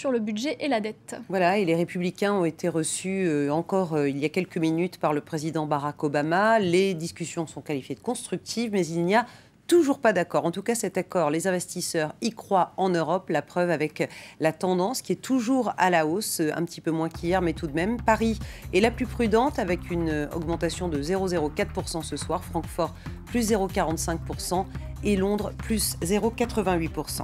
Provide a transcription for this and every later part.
sur le budget et la dette. Voilà, et les Républicains ont été reçus il y a quelques minutes par le président Barack Obama. Les discussions sont qualifiées de constructives, mais il n'y a toujours pas d'accord. En tout cas, cet accord, les investisseurs y croient en Europe. La preuve avec la tendance qui est toujours à la hausse, un petit peu moins qu'hier, mais tout de même. Paris est la plus prudente avec une augmentation de 0,04% ce soir. Francfort, plus 0,45% et Londres, plus 0,88%.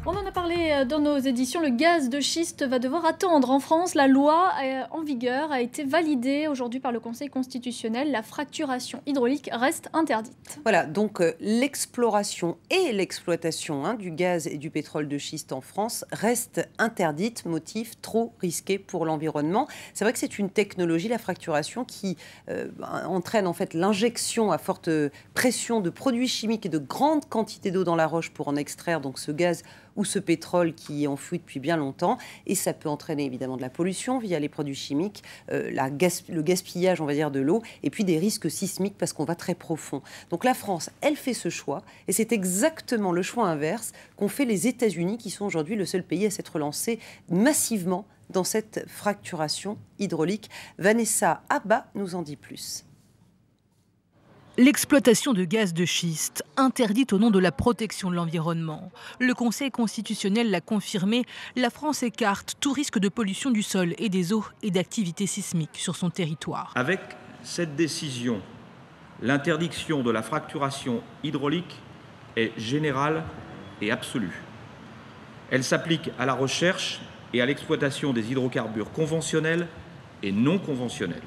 On en a parlé dans nos éditions, le gaz de schiste va devoir attendre. En France, la loi en vigueur a été validée aujourd'hui par le Conseil constitutionnel. La fracturation hydraulique reste interdite. Voilà, donc l'exploration et l'exploitation du gaz et du pétrole de schiste en France reste interdite, motif trop risqué pour l'environnement. C'est vrai que c'est une technologie, la fracturation, qui entraîne en fait l'injection à forte pression de produits chimiques et de grandes quantités d'eau dans la roche pour en extraire donc ce gaz ou ce pétrole qui est enfoui depuis bien longtemps. Et ça peut entraîner évidemment de la pollution via les produits chimiques, le gaspillage, on va dire, de l'eau, et puis des risques sismiques parce qu'on va très profond. Donc la France, elle fait ce choix, et c'est exactement le choix inverse qu'ont fait les États-Unis, qui sont aujourd'hui le seul pays à s'être lancé massivement dans cette fracturation hydraulique. Vanessa Abba nous en dit plus. L'exploitation de gaz de schiste, interdite au nom de la protection de l'environnement. Le Conseil constitutionnel l'a confirmé, la France écarte tout risque de pollution du sol et des eaux et d'activité sismique sur son territoire. Avec cette décision, l'interdiction de la fracturation hydraulique est générale et absolue. Elle s'applique à la recherche et à l'exploitation des hydrocarbures conventionnels et non conventionnels.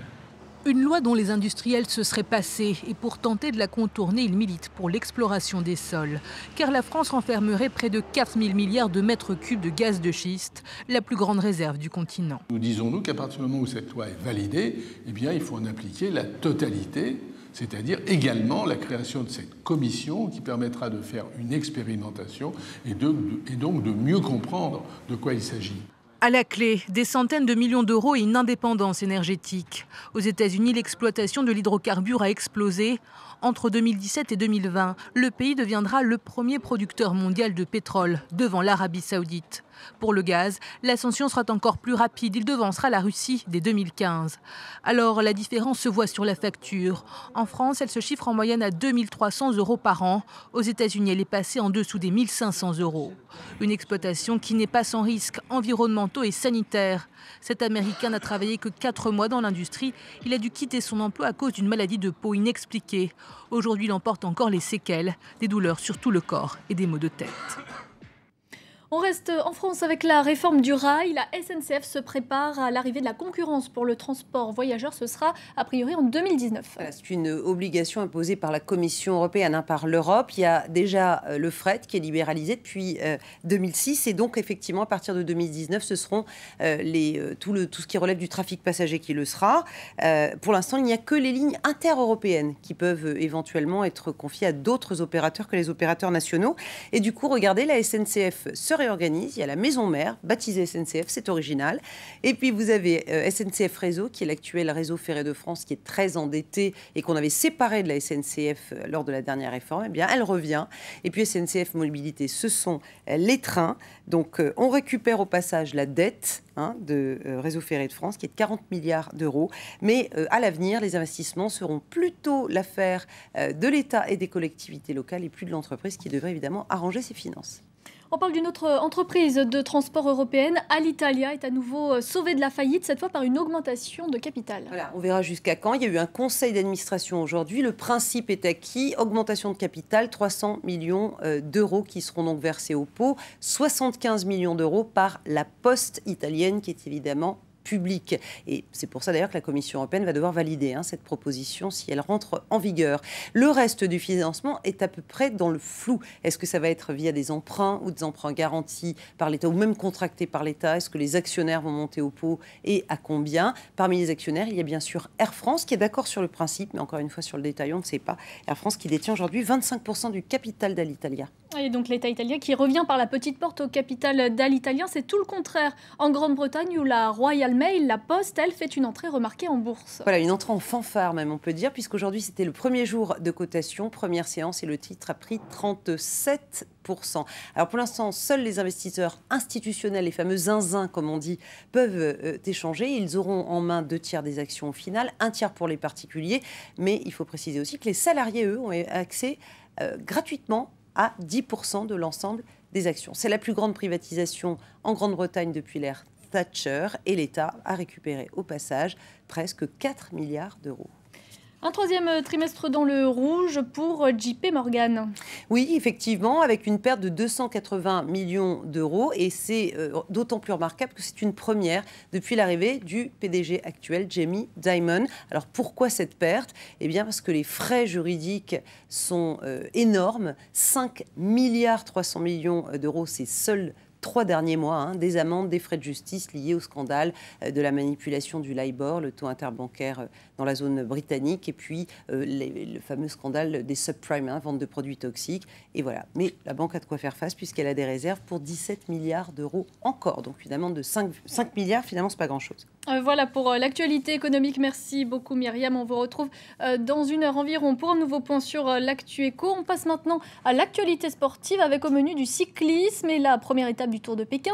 Une loi dont les industriels se seraient passés et pour tenter de la contourner, ils militent pour l'exploration des sols. Car la France renfermerait près de 4 000 milliards de mètres cubes de gaz de schiste, la plus grande réserve du continent. Nous disons-nous qu'à partir du moment où cette loi est validée, eh bien, il faut en appliquer la totalité, c'est-à-dire également la création de cette commission qui permettra de faire une expérimentation et donc de mieux comprendre de quoi il s'agit. À la clé, des centaines de millions d'euros et une indépendance énergétique. Aux États-Unis, l'exploitation de l'hydrocarbure a explosé. Entre 2017 et 2020, le pays deviendra le premier producteur mondial de pétrole, devant l'Arabie Saoudite. Pour le gaz, l'ascension sera encore plus rapide. Il devancera la Russie dès 2015. Alors, la différence se voit sur la facture. En France, elle se chiffre en moyenne à 2 300 € par an. Aux États-Unis, elle est passée en dessous des 1 500 €. Une exploitation qui n'est pas sans risques environnementaux et sanitaires. Cet Américain n'a travaillé que 4 mois dans l'industrie. Il a dû quitter son emploi à cause d'une maladie de peau inexpliquée. Aujourd'hui, il en porte encore les séquelles, des douleurs sur tout le corps et des maux de tête. On reste en France avec la réforme du rail. La SNCF se prépare à l'arrivée de la concurrence pour le transport voyageurs. Ce sera a priori en 2019. Voilà, c'est une obligation imposée par la Commission européenne, par l'Europe. Il y a déjà le fret qui est libéralisé depuis 2006. Et donc, effectivement, à partir de 2019, ce seront tout ce qui relève du trafic passager qui le sera. Pour l'instant, il n'y a que les lignes intereuropéennes qui peuvent éventuellement être confiées à d'autres opérateurs que les opérateurs nationaux. Et du coup, regardez, la SNCF se réorganise. Il y a la maison mère, baptisée SNCF, c'est original. Et puis vous avez SNCF Réseau, qui est l'actuel réseau ferré de France, qui est très endetté et qu'on avait séparé de la SNCF lors de la dernière réforme. Eh bien, elle revient. Et puis SNCF Mobilité, ce sont les trains. Donc, on récupère au passage la dette de Réseau ferré de France, qui est de 40 milliards d'euros. Mais à l'avenir, les investissements seront plutôt l'affaire de l'État et des collectivités locales et plus de l'entreprise qui devrait évidemment arranger ses finances. On parle d'une autre entreprise de transport européenne. Alitalia est à nouveau sauvée de la faillite, cette fois par une augmentation de capital. Voilà, on verra jusqu'à quand. Il y a eu un conseil d'administration aujourd'hui. Le principe est acquis. Augmentation de capital, 300 millions d'euros qui seront donc versés au pot. 75 millions d'euros par la Poste italienne, qui est évidemment public. Et c'est pour ça d'ailleurs que la Commission européenne va devoir valider cette proposition si elle rentre en vigueur. Le reste du financement est à peu près dans le flou. Est-ce que ça va être via des emprunts ou des emprunts garantis par l'État ou même contractés par l'État? Est-ce que les actionnaires vont monter au pot et à combien? Parmi les actionnaires, il y a bien sûr Air France qui est d'accord sur le principe, mais encore une fois sur le détail, on ne sait pas. Air France qui détient aujourd'hui 25% du capital d'Alitalia. Et donc l'État italien qui revient par la petite porte au capital d'Alitalia, c'est tout le contraire en Grande-Bretagne où la Royal Mail, la Poste, elle, fait une entrée remarquée en bourse. Voilà, une entrée en fanfare même, on peut dire, puisqu'aujourd'hui c'était le premier jour de cotation, première séance, et le titre a pris 37%. Alors pour l'instant, seuls les investisseurs institutionnels, les fameux zinzins comme on dit, peuvent échanger. Ils auront en main 2/3 des actions au final, 1/3 pour les particuliers, mais il faut préciser aussi que les salariés, eux, ont accès gratuitement à 10% de l'ensemble des actions. C'est la plus grande privatisation en Grande-Bretagne depuis l'ère Thatcher, et l'État a récupéré au passage presque 4 milliards d'euros. Un troisième trimestre dans le rouge pour JP Morgan. Oui, effectivement, avec une perte de 280 millions d'euros. Et c'est d'autant plus remarquable que c'est une première depuis l'arrivée du PDG actuel, Jamie Dimon. Alors pourquoi cette perte ? Eh bien parce que les frais juridiques sont énormes. 5 milliards 300 millions d'euros, c'est seuls 3 derniers mois, des amendes, des frais de justice liés au scandale de la manipulation du LIBOR, le taux interbancaire dans la zone britannique, et puis le fameux scandale des subprimes, vente de produits toxiques. Et voilà. Mais la banque a de quoi faire face puisqu'elle a des réserves pour 17 milliards d'euros encore. Donc une amende de 5 milliards, finalement, c'est pas grand-chose. Voilà pour l'actualité économique. Merci beaucoup Myriam. On vous retrouve dans 1 heure environ pour un nouveau point sur l'actu éco. On passe maintenant à l'actualité sportive avec au menu du cyclisme et la première étape du Tour de Pékin.